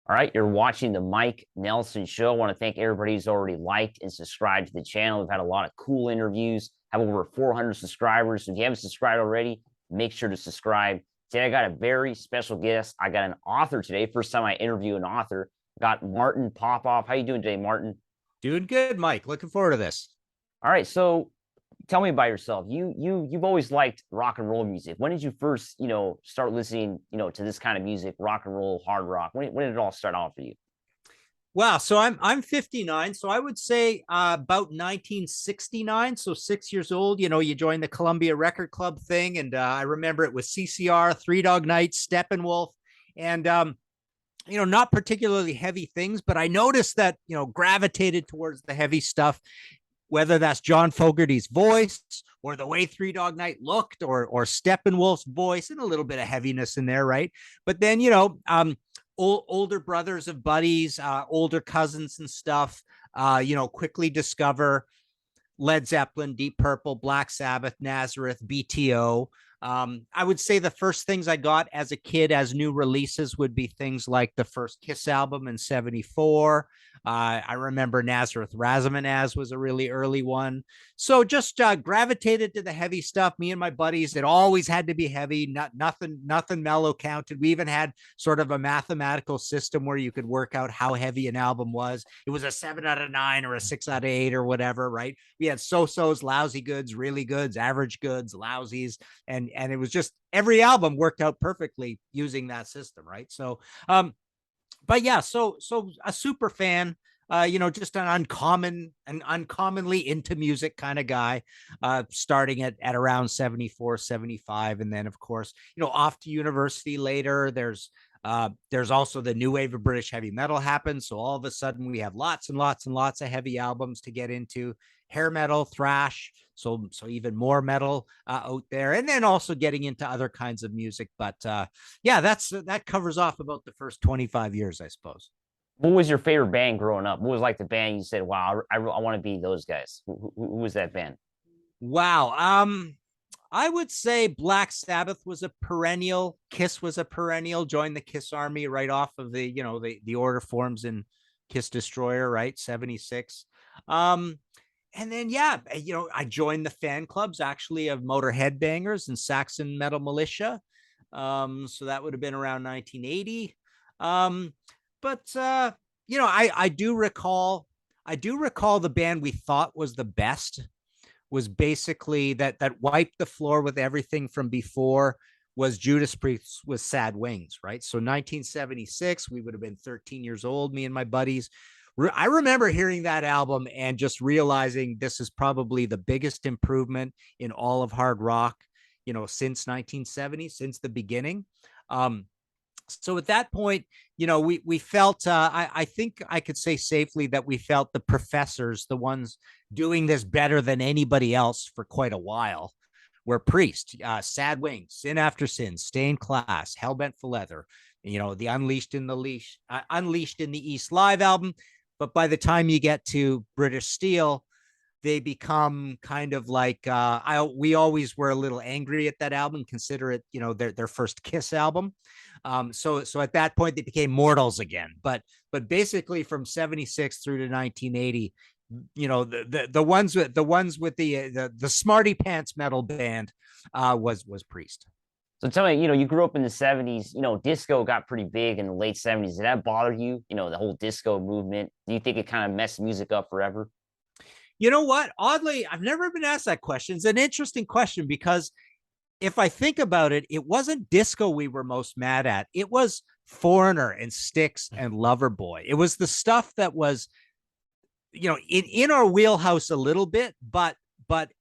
All right, you're watching the Mike Nelson Show. I want to thank everybody who's already liked and subscribed to the channel. We've had a lot of cool interviews, have over 400 subscribers. So if you haven't subscribed already, make sure to subscribe. Today, I got a very special guest. I got an author today. First time I interview an author. Got Martin Popoff. How you doing today, Martin? Doing good, Mike. Looking forward to this. All right, so tell me about yourself. You've always liked rock and roll music. When did you first, start listening, to this kind of music, rock and roll, hard rock? When did it all start off for you? Wow. So I'm 59. So I would say about 1969. So 6 years old. You joined the Columbia Record Club thing, and I remember it was CCR, Three Dog Night, Steppenwolf, and not particularly heavy things, but I noticed that gravitated towards the heavy stuff, whether that's John Fogerty's voice or the way Three Dog Night looked, or Steppenwolf's voice, and a little bit of heaviness in there, right? But then older brothers of buddies, older cousins and stuff, quickly discover Led Zeppelin, Deep Purple, Black Sabbath, Nazareth, BTO. I would say the first things I got as a kid as new releases would be things like the first Kiss album in '74. I remember Nazareth Razamanaz was a really early one. So just gravitated to the heavy stuff. Me and my buddies, it always had to be heavy, nothing mellow counted. We even had sort of a mathematical system where you could work out how heavy an album was. It was a 7 out of 9 or a 6 out of 8 or whatever, right? We had so-sos, lousy goods, really goods, average goods, lousies, and it was just every album worked out perfectly using that system, right? So but yeah, so a super fan, just an uncommonly into music kind of guy, starting at around 74, 75. And then of course, off to university later. There's also the new wave of British heavy metal happened. So all of a sudden we have lots and lots and lots of heavy albums to get into, hair metal, thrash. So even more metal out there, and then also getting into other kinds of music. But yeah, that covers off about the first 25 years, I suppose. What was your favorite band growing up? What was like the band you said, "Wow, I want to be those guys"? Who was that band? Wow. I would say Black Sabbath was a perennial. Kiss was a perennial. Joined the Kiss Army right off of the order forms in Kiss Destroyer, right? 76. And then, yeah, I joined the fan clubs actually of Motorhead Bangers and Saxon Metal Militia. So that would have been around 1980. But I do recall the band we thought was the best was basically that wiped the floor with everything from before was Judas Priest with Sad Wings, right? So 1976, we would have been 13 years old, me and my buddies. I remember hearing that album and just realizing this is probably the biggest improvement in all of hard rock, since 1970, since the beginning. So at that point, we felt, I think I could say safely that we felt the professors, the ones doing this better than anybody else for quite a while, were Priest, Sad Wings, Sin After Sin, Stained Class, Hellbent for Leather, the Unleashed in the East live album. But by the time you get to British Steel, they become kind of like we always were a little angry at that album, consider it their first Kiss album. So at that point they became Mortals again. But basically from 76 through to 1980, the ones with the smarty pants metal band was Priest. So tell me, you grew up in the 70s, disco got pretty big in the late 70s. Did that bother you? The whole disco movement. Do you think it kind of messed music up forever? You know what? Oddly, I've never been asked that question. It's an interesting question because if I think about it, it wasn't disco we were most mad at. It was Foreigner and Styx and Loverboy. It was the stuff that was, in our wheelhouse a little bit, but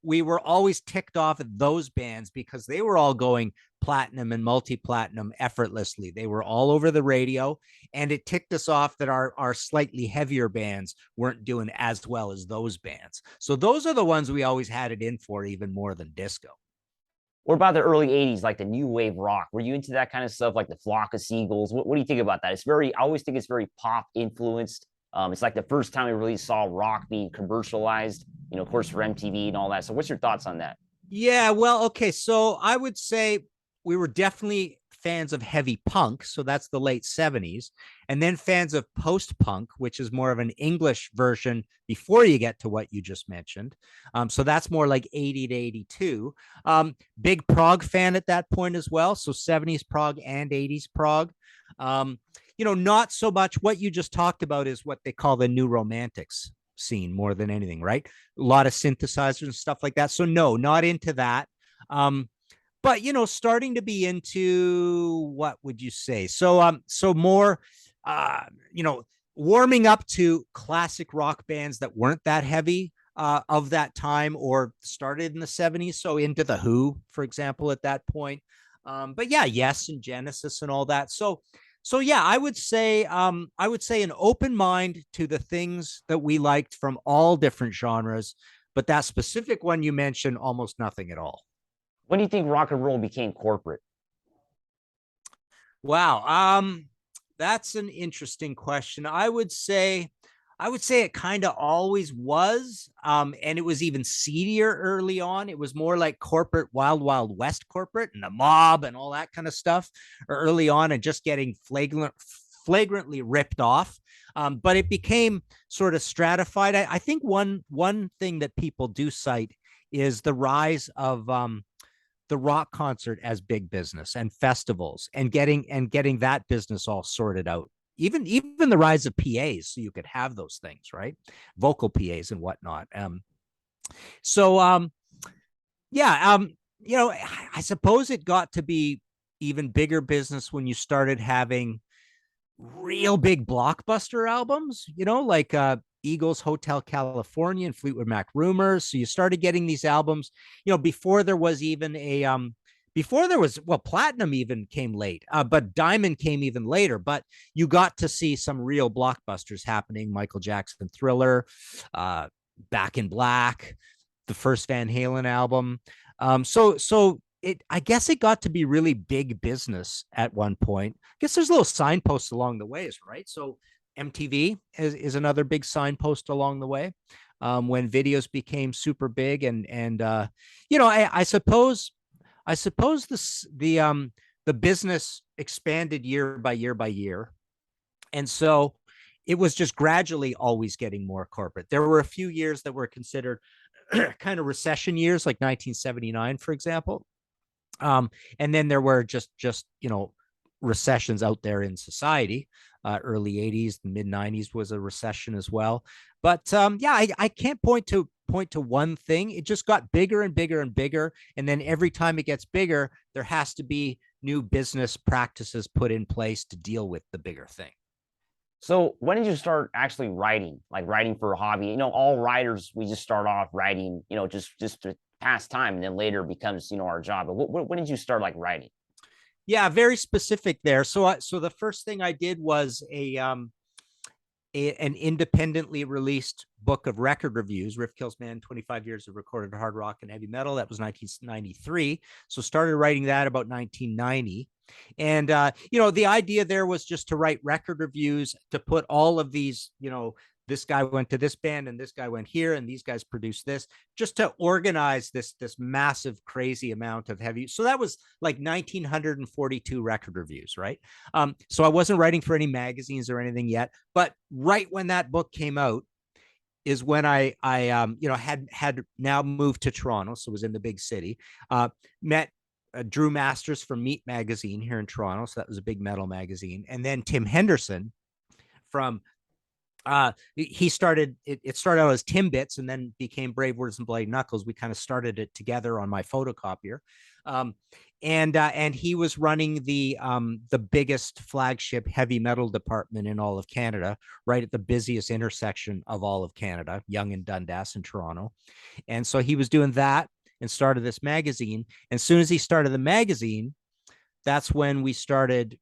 we were always ticked off at those bands because they were all going platinum and multi-platinum effortlessly. They were all over the radio, and it ticked us off that our slightly heavier bands weren't doing as well as those bands. So those are the ones we always had it in for, even more than disco. What about the early 80s, like the new wave rock? Were you into that kind of stuff, like the Flock of Seagulls? What do you think about that? I always think it's very pop influenced. It's like the first time we really saw rock being commercialized, of course, for MTV and all that. So what's your thoughts on that? Yeah, well, okay. So I would say we were definitely fans of heavy punk, so that's the late 70s, and then fans of post-punk, which is more of an English version before you get to what you just mentioned. So that's more like 80 to 82. Big prog fan at that point as well, so 70s prog and 80s prog. Not so much what you just talked about is what they call the new romantics scene more than anything, right? A lot of synthesizers and stuff like that. So no, not into that. But starting to be into, what would you say? So more, uh, you know, warming up to classic rock bands that weren't that heavy of that time or started in the 70s. So into the Who, for example, at that point. But yeah, Yes, and Genesis and all that. So yeah, I would say an open mind to the things that we liked from all different genres, but that specific one you mentioned, almost nothing at all. When do you think rock and roll became corporate? Wow. That's an interesting question. I would say it kind of always was. And it was even seedier early on. It was more like corporate, wild, wild west corporate and the mob and all that kind of stuff early on, and just getting flagrantly ripped off. But it became sort of stratified. I think one thing that people do cite is the rise of the rock concert as big business and festivals, and getting that business all sorted out. Even the rise of PAs, so you could have those things, right? Vocal PAs and whatnot. So yeah, I suppose it got to be even bigger business when you started having real big blockbuster albums, like Eagles Hotel California and Fleetwood Mac Rumors. So you started getting these albums, before there was even platinum even came late, but diamond came even later. But you got to see some real blockbusters happening. Michael Jackson Thriller, Back in Black, the first Van Halen album. So I guess it got to be really big business at one point. I guess there's little signposts along the ways, right? So MTV is another big signpost along the way, when videos became super big. And I suppose the business expanded year by year by year. And so it was just gradually always getting more corporate. There were a few years that were considered kind of recession years, like 1979, for example. And then there were just recessions out there in society. Early 80s, the mid 90s was a recession as well. But yeah, I can't point to one thing. It just got bigger and bigger and bigger. And then every time it gets bigger, there has to be new business practices put in place to deal with the bigger thing. So when did you start actually writing, like writing for a hobby? All writers, we just start off writing, just to pass time, and then later becomes, our job. But when did you start like writing? Yeah, very specific there. So the first thing I did was an independently released book of record reviews, Riff Kills Man, 25 Years of Recorded Hard Rock and Heavy Metal. That was 1993. So started writing that about 1990. And, the idea there was just to write record reviews, to put all of these, this guy went to this band and this guy went here and these guys produced this, just to organize this massive, crazy amount of heavy. So that was like 1942 record reviews, right? So I wasn't writing for any magazines or anything yet, but right when that book came out is when I had now moved to Toronto, so was in the big city. Met Drew Masters from Meat Magazine here in Toronto, so that was a big metal magazine, and then Tim Henderson from it started out as Timbits and then became Brave Words and Bloody Knuckles. We kind of started it together on my photocopier. And he was running the biggest flagship heavy metal department in all of Canada, right at the busiest intersection of all of Canada, Yonge and Dundas in Toronto. And so he was doing that and started this magazine. And as soon as he started the magazine, that's when we started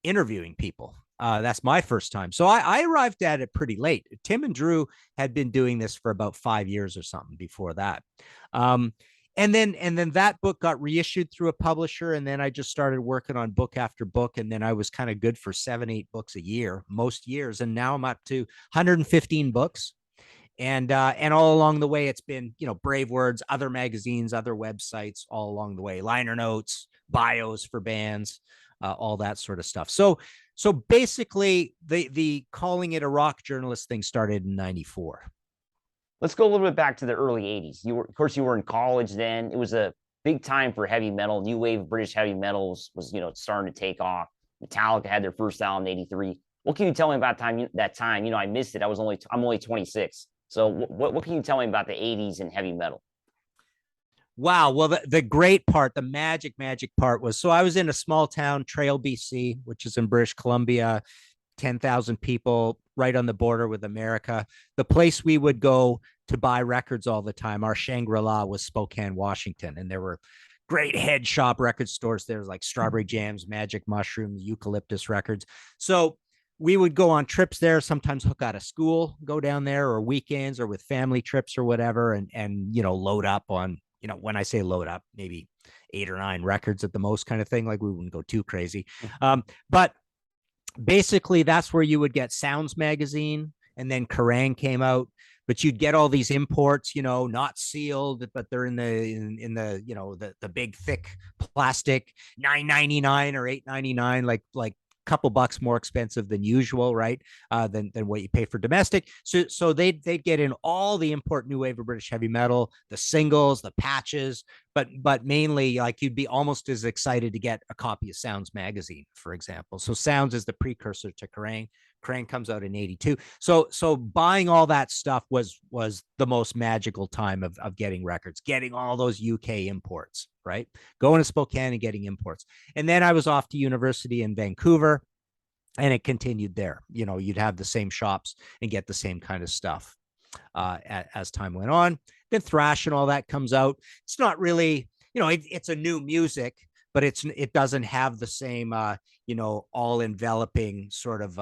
interviewing people. That's my first time. So I arrived at it pretty late. Tim and Drew had been doing this for about 5 years or something before that. And then that book got reissued through a publisher. And then I just started working on book after book. And then I was kind of good for 7-8 books a year, most years. And now I'm up to 115 books. And all along the way, it's been, Brave Words, other magazines, other websites, all along the way, liner notes, bios for bands, all that sort of stuff. So basically, the calling it a rock journalist thing started in '94. Let's go a little bit back to the early 80s. Of course, you were in college then. It was a big time for heavy metal. New wave of British heavy metal was starting to take off. Metallica had their first album in '83. What can you tell me about that time? I missed it. I'm only 26. So what can you tell me about the '80s and heavy metal? Wow. Well, the great part, the magic part was, so I was in a small town, Trail, BC, which is in British Columbia, 10,000 people right on the border with America. The place we would go to buy records all the time, our Shangri-La, was Spokane, Washington. And there were great head shop record stores. There's like Strawberry Jams, Magic Mushrooms, Eucalyptus Records. So we would go on trips there, sometimes hook out of school, go down there, or weekends, or with family trips or whatever, and load up on, when I say load up, maybe 8 or 9 records at the most, kind of thing. Like, we wouldn't go too crazy. But basically, that's where you would get Sounds magazine, and then Kerrang came out. But you'd get all these imports, not sealed, but they're in the big thick plastic, $9.99 or $8.99, like couple bucks more expensive than usual, right? Than what you pay for domestic. So they'd get in all the import new wave of British heavy metal, the singles, the patches, but mainly, like, you'd be almost as excited to get a copy of Sounds magazine, for example. So Sounds is the precursor to Kerrang. Kerrang comes out in '82. So buying all that stuff was the most magical time of getting records, getting all those UK imports, right? Going to Spokane and getting imports. And then I was off to university in Vancouver, and it continued there. You'd have the same shops and get the same kind of stuff as time went on. Then thrash and all that comes out. It's not really, it's a new music, but it doesn't have the same, all enveloping sort of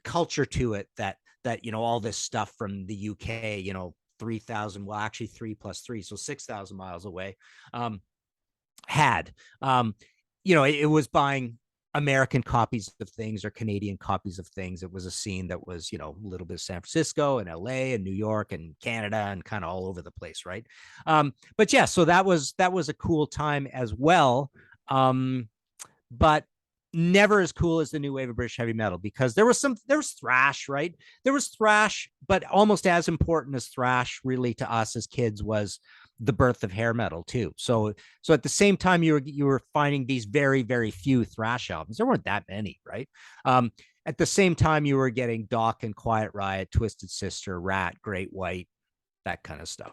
culture to it that all this stuff from the UK, 3,000, well, actually 3 plus 3, so 6,000 miles away, had. It was buying American copies of things or Canadian copies of things. It was a scene that was, a little bit of San Francisco and LA and New York and Canada and kind of all over the place, right? But yeah, so that was a cool time as well. But never as cool as the new wave of British heavy metal, because there was thrash, right? There was thrash, but almost as important as thrash really to us as kids was the birth of hair metal too. So at the same time, you were finding these very, very few thrash albums. There weren't that many, right? At the same time, you were getting Doc and Quiet Riot, Twisted Sister, Rat, Great White, that kind of stuff.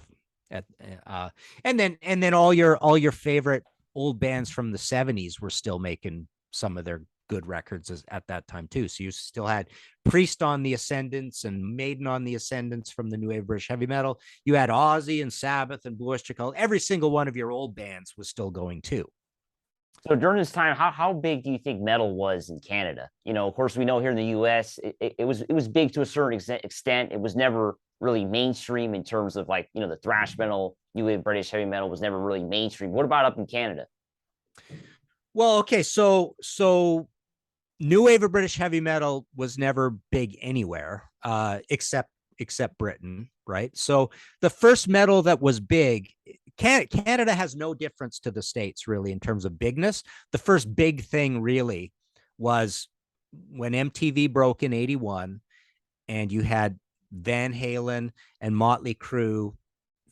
And then all your favorite old bands from the '70s were still making some of their good records at that time too. So you still had Priest on the ascendance and Maiden on the ascendance from the new wave British heavy metal. You had Ozzy and Sabbath and Blue Oyster Cult. Every single one of your old bands was still going too. So during this time, how big do you think metal was in Canada? Of course, we know here in the U.S. it was big to a certain extent. It was never really mainstream in terms of, like, the thrash metal, new wave British heavy metal was never really mainstream. What about up in Canada? Well, okay, so new wave of British heavy metal was never big anywhere, except Britain, right? So the first metal that was big, Canada has no difference to the States really in terms of bigness. The first big thing really was when MTV broke in '81, and you had Van Halen and Motley Crue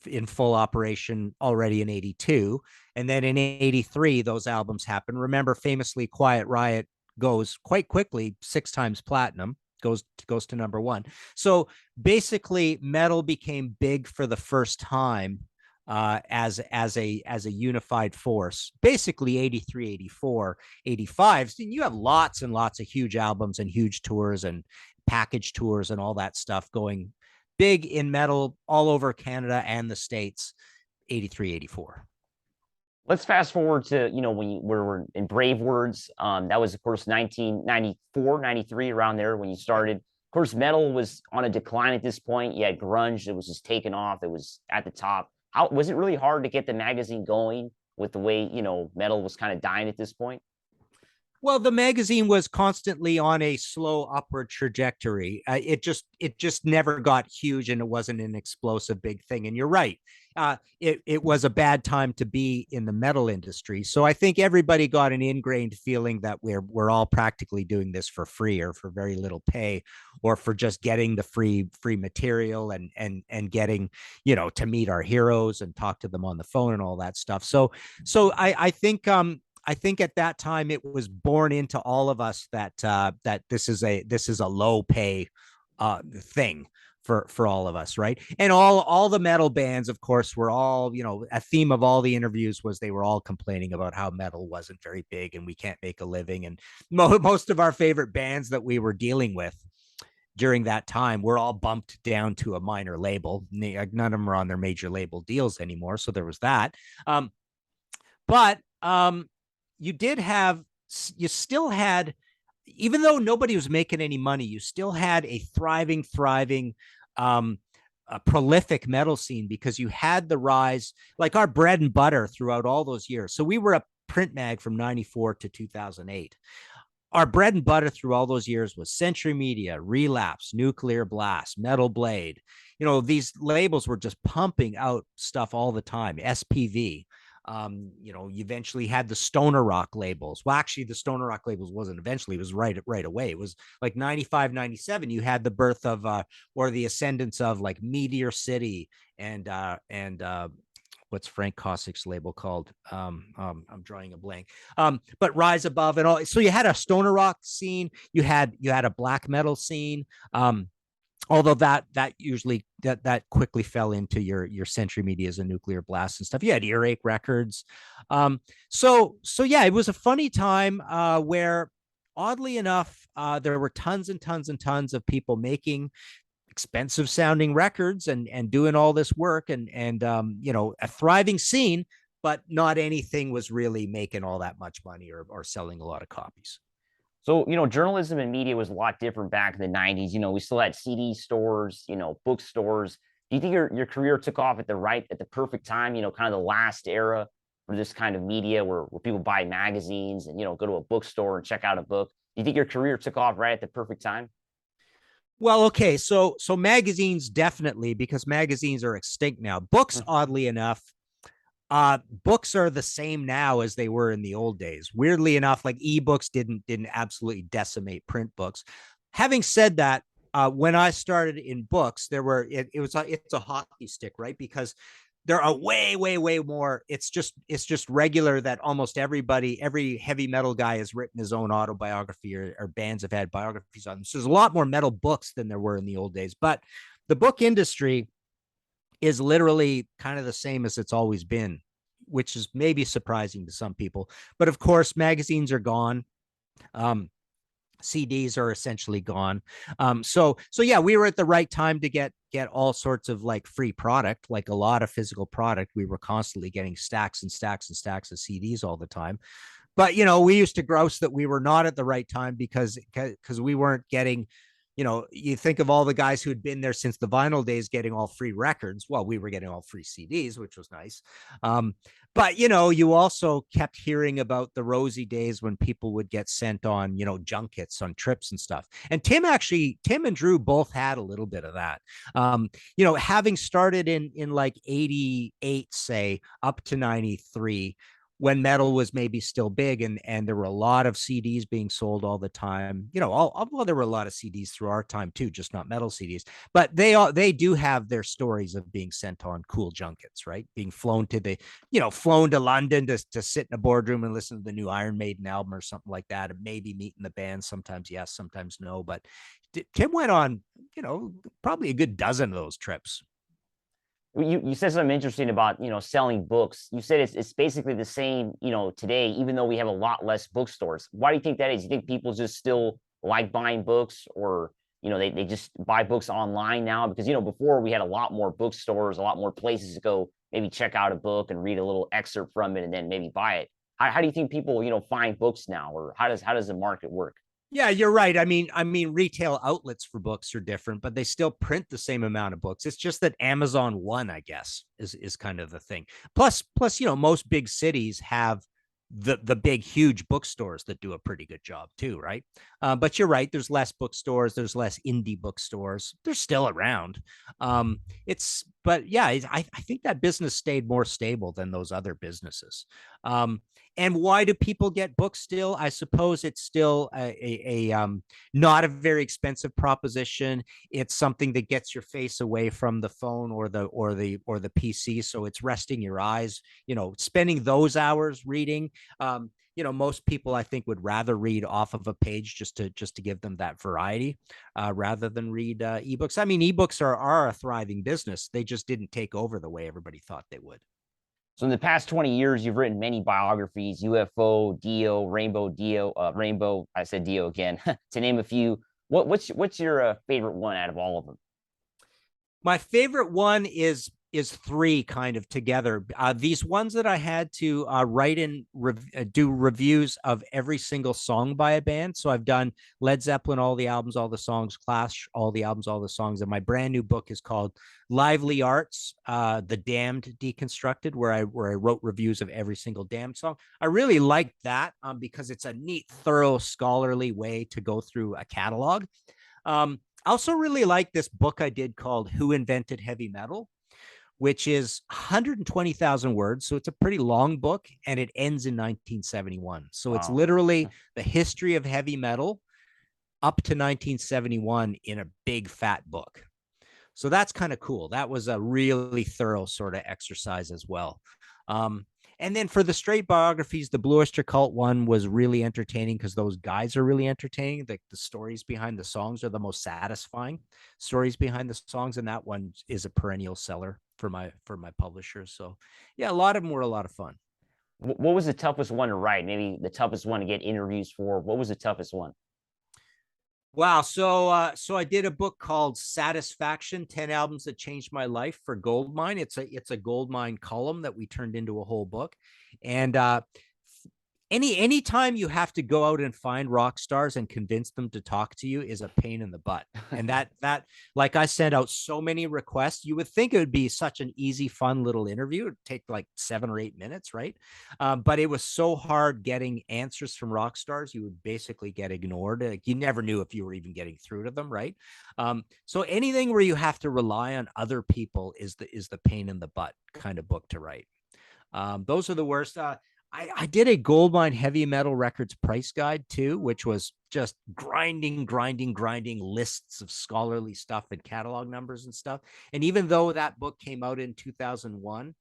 in full operation already in '82. And then in '83, those albums happened. Remember, famously, Quiet Riot goes quite quickly 6 times platinum, goes to number 1. So basically, metal became big for the first time as a unified force, basically '83, '84, '85. You have lots and lots of huge albums and huge tours and package tours and all that stuff going big in metal all over Canada and the States, '83, '84. Let's fast forward to, when you were in Brave Words. That was, of course, 1994, '93, around there when you started. Of course, metal was on a decline at this point. You had grunge that was just taken off. It was at the top. How was it really hard to get the magazine going with the way, metal was kind of dying at this point? Well, the magazine was constantly on a slow upward trajectory. It just never got huge, and it wasn't an explosive big thing. And you're right, it was a bad time to be in the metal industry. So I think everybody got an ingrained feeling that we're all practically doing this for free or for very little pay, or for just getting the free material and getting, to meet our heroes and talk to them on the phone and all that stuff. So I think at that time it was born into all of us that this is a low pay thing for all of us, right? And all the metal bands, of course, were all, a theme of all the interviews was they were all complaining about how metal wasn't very big and we can't make a living. And most of our favorite bands that we were dealing with during that time were all bumped down to a minor label. None of them are on their major label deals anymore, so there was that. But you did have, you still had, even though nobody was making any money, you still had a thriving, a prolific metal scene, because you had the rise, like our bread and butter throughout all those years. So we were a print mag from 94 to 2008. Our bread and butter through all those years was Century Media, Relapse, Nuclear Blast, Metal Blade. These labels were just pumping out stuff all the time. SPV. You eventually had the Stoner Rock labels. Well, actually, the Stoner Rock labels wasn't eventually, it was right away. It was like 95, 97. You had the birth of or the ascendance of like Meteor City and what's Frank Kosic's label called? I'm drawing a blank. But Rise Above and all. So you had a Stoner Rock scene. You had a black metal scene. Although that usually that quickly fell into your Century Medias and Nuclear Blast and stuff. You had Earache Records. So yeah, it was a funny time where, oddly enough, there were tons and tons and tons of people making expensive sounding records and doing all this work and a thriving scene, but not anything was really making all that much money or selling a lot of copies. So, journalism and media was a lot different back in the 90s. We still had CD stores, bookstores. Do you think your career took off at the perfect time, kind of the last era for this kind of media where people buy magazines and, go to a bookstore and check out a book? Do you think your career took off right at the perfect time? Well, okay, so magazines definitely, because magazines are extinct now. Books, Mhm. oddly enough, books are the same now as they were in the old days. Weirdly enough, like ebooks didn't absolutely decimate print books. Having said that, when I started in books, it's a hockey stick, right? Because there are way more. It's just regular that almost every heavy metal guy has written his own autobiography, or bands have had biographies on them. So there's a lot more metal books than there were in the old days. But the book industry is literally kind of the same as it's always been, which is maybe surprising to some people. But of course, magazines are gone. Um, CDs are essentially gone. So yeah, we were at the right time to get all sorts of like free product, like a lot of physical product. We were constantly getting stacks and stacks and stacks of CDs all the time. But we used to grouse that we were not at the right time because we weren't getting, you think of all the guys who had been there since the vinyl days getting all free records. Well, we were getting all free CDs, which was nice. But you also kept hearing about the rosy days when people would get sent on, junkets on trips and stuff. And Tim and Drew both had a little bit of that. Having started in like 88, say, up to 93, when metal was maybe still big and there were a lot of CDs being sold all the time. Well, there were a lot of CDs through our time too, just not metal CDs. But they do have their stories of being sent on cool junkets, right? Being flown to London to sit in a boardroom and listen to the new Iron Maiden album or something like that, and maybe meeting the band. Sometimes yes, sometimes no. But Tim went on, probably a good dozen of those trips. You said something interesting about selling books. You said it's basically the same today, even though we have a lot less bookstores. Why do you think that is? You think people just still like buying books, or they just buy books online now? Because before we had a lot more bookstores, a lot more places to go, maybe check out a book and read a little excerpt from it, and then maybe buy it. How do you think people find books now, or how does the market work? Yeah, you're right. I mean, retail outlets for books are different, but they still print the same amount of books. It's just that Amazon won, I guess, is kind of the thing. Plus, most big cities have the big huge bookstores that do a pretty good job too, right? But you're right, there's less bookstores, there's less indie bookstores. They're still around. It's but yeah, I think that business stayed more stable than those other businesses. And why do people get books still? I suppose it's still not a very expensive proposition. It's something that gets your face away from the phone or the PC, so it's resting your eyes. Spending those hours reading. Most people I think would rather read off of a page just to give them that variety, rather than read ebooks. I mean, ebooks are a thriving business. They just didn't take over the way everybody thought they would. So in the past 20 years, you've written many biographies: UFO, Dio, Rainbow. I said Dio again, to name a few. What's your favorite one out of all of them? My favorite one is three kind of together. These ones that I had to write and do reviews of every single song by a band. So I've done Led Zeppelin, all the albums, all the songs, Clash, all the albums, all the songs. And my brand new book is called Lively Arts, The Damned Deconstructed, where I wrote reviews of every single Damned song. I really like that because it's a neat, thorough, scholarly way to go through a catalog. I also really like this book I did called Who Invented Heavy Metal, which is 120,000 words. So it's a pretty long book, and it ends in 1971. So it's Wow. literally the history of heavy metal up to 1971 in a big fat book. So that's kind of cool. That was a really thorough sort of exercise as well. And then for the straight biographies, the Blue Oyster Cult one was really entertaining because those guys are really entertaining. The stories behind the songs are the most satisfying stories behind the songs, and that one is a perennial seller for my publishers. So yeah, a lot of them were a lot of fun. What was the toughest one to write? Maybe the toughest one to get interviews for. What was the toughest one? Wow. So I did a book called Satisfaction: 10 Albums That Changed My Life for Goldmine. It's a Goldmine column that we turned into a whole book. And anytime you have to go out and find rock stars and convince them to talk to you is a pain in the butt. And that like, I sent out so many requests. You would think it would be such an easy, fun little interview. It'd take like 7 or 8 minutes, right? But it was so hard getting answers from rock stars. You would basically get ignored. Like, you never knew if you were even getting through to them, right? So anything where you have to rely on other people is the pain in the butt kind of book to write. Those are the worst. I did a Goldmine heavy metal records price guide too, which was just grinding lists of scholarly stuff and catalog numbers and stuff. And even though that book came out in 2001,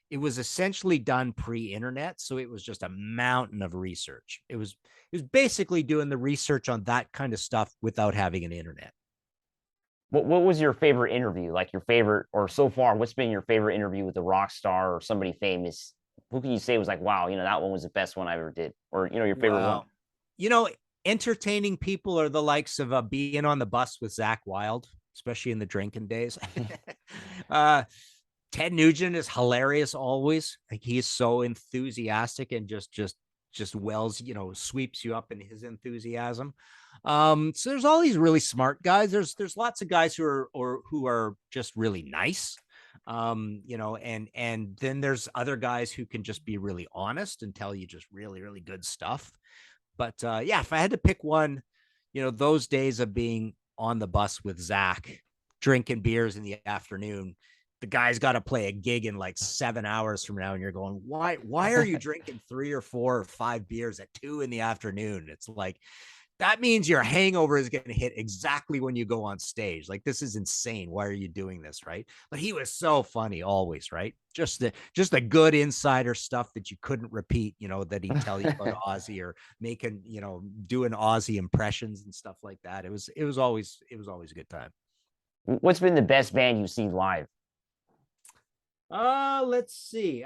it was essentially done pre-internet. So it was just a mountain of research. It was basically doing the research on that kind of stuff without having an internet. What was your favorite interview? Like your favorite, or so far, what's been your favorite interview with a rock star or somebody famous? Who can you say was like, wow, that one was the best one I ever did, or your favorite one? Wow. You know, entertaining people are the likes of being on the bus with Zach Wild, especially in the drinking days. uh, Ted Nugent is hilarious always. Like, he's so enthusiastic and just wells, sweeps you up in his enthusiasm. So there's all these really smart guys. There's lots of guys who are just really nice. And then there's other guys who can just be really honest and tell you just really, really good stuff. But yeah, if I had to pick one, those days of being on the bus with Zach, drinking beers in the afternoon, the guy's got to play a gig in like 7 hours from now, and you're going, why are you drinking 3 or 4 or 5 beers at 2 in the afternoon? It's like, that means your hangover is going to hit exactly when you go on stage. Like, this is insane. Why are you doing this? Right. But he was so funny always. Right. Just the good insider stuff that you couldn't repeat, that he'd tell you about Ozzy, or making, doing Ozzy impressions and stuff like that. It was always a good time. What's been the best band you've seen live? Let's see.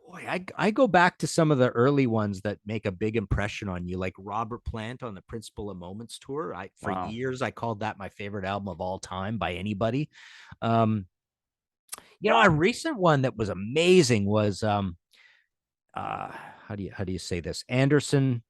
Boy, I go back to some of the early ones that make a big impression on you, like Robert Plant on the Principle of Moments tour. For Wow. years I called that my favorite album of all time by anybody. A recent one that was amazing was how do you say this? Anderson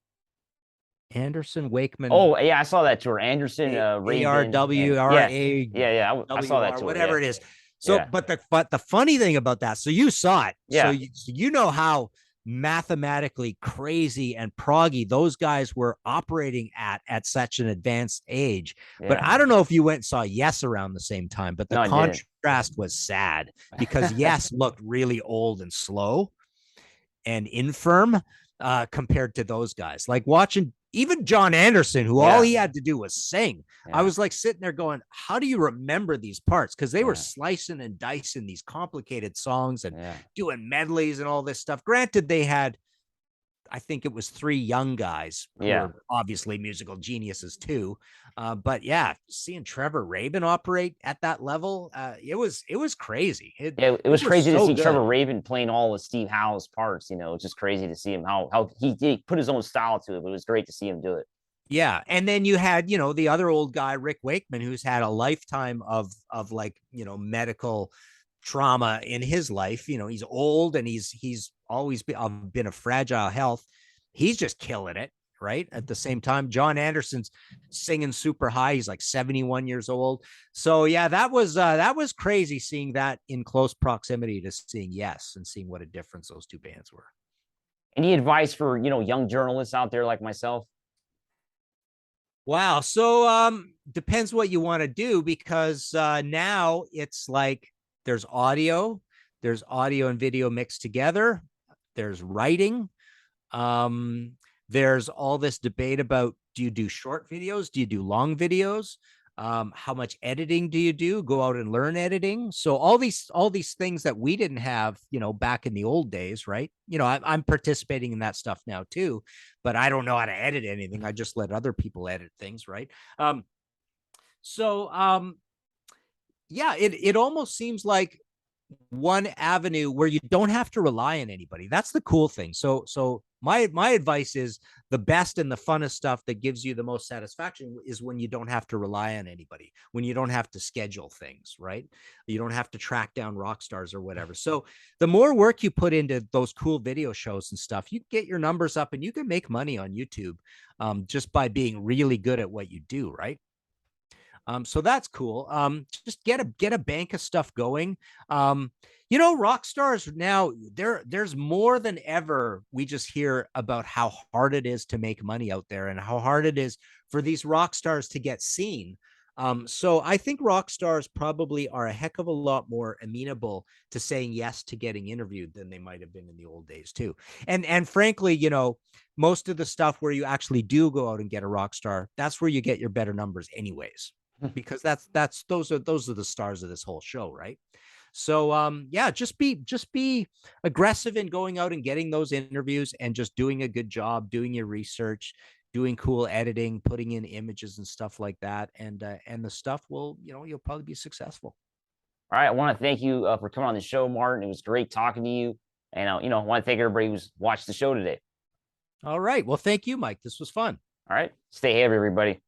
Wakeman. Oh yeah, I saw that tour. Anderson, Raven, ARWRA, yeah. I saw that tour. whatever Yeah. it is. So, Yeah. but the funny thing about that, so you saw it, Yeah. so you know how mathematically crazy and proggy those guys were operating at such an advanced age. But Yeah. I don't know if you went and saw Yes around the same time, but the No, I didn't. contrast was sad because Yes looked really old and slow and infirm compared to those guys. Like watching even John Anderson, who all Yeah. he had to do was sing. I Yeah. was like sitting there going, how do you remember these parts? Because they were Yeah. slicing and dicing these complicated songs and Yeah. doing medleys and all this stuff. Granted, they had, I think it was three young guys who Yeah. are obviously musical geniuses too. But yeah, seeing Trevor Rabin operate at that level, it was crazy. Yeah, it It was was crazy to so see good. Trevor Rabin playing all of Steve Howe's parts. It's just crazy to see him how he did put his own style to it. But it was great to see him do it. Yeah, and then you had, the other old guy, Rick Wakeman, who's had a lifetime of like, medical trauma in his life. He's old and he's always been a fragile health. He's just killing it, right? At the same time, John Anderson's singing super high. He's like 71 years old. So yeah, that was crazy seeing that in close proximity to seeing Yes and seeing what a difference those two bands were. Any advice for young journalists out there like myself? Wow. So depends what you want to do because now it's like there's audio and video mixed together. There's writing. Um there's all this debate about, do you do short videos? Do you do long videos? How much editing do you do? Go out and learn editing. So all these things that we didn't have, back in the old days, right? I'm participating in that stuff now too, but I don't know how to edit anything. I just let other people edit things, right? So yeah, it almost seems like one avenue where you don't have to rely on anybody. That's the cool thing. So my advice is the best and the funnest stuff that gives you the most satisfaction is when you don't have to rely on anybody, when you don't have to schedule things, right? You don't have to track down rock stars or whatever. So the more work you put into those cool video shows and stuff, you get your numbers up and you can make money on YouTube just by being really good at what you do, right? So that's cool. Just get a bank of stuff going. Rock stars now, there's more than ever. We just hear about how hard it is to make money out there and how hard it is for these rock stars to get seen. So I think rock stars probably are a heck of a lot more amenable to saying yes to getting interviewed than they might have been in the old days too. And frankly, most of the stuff where you actually do go out and get a rock star, that's where you get your better numbers anyways, because those are the stars of this whole show, right? So yeah, just be aggressive in going out and getting those interviews and just doing a good job, doing your research, doing cool editing, putting in images and stuff like that, and the stuff will, you'll probably be successful. All right, I want to thank you for coming on the show, Martin. It was great talking to you, and I want to thank everybody who's watched the show today. All right, well, thank you, Mike. This was fun. All right, stay heavy, everybody.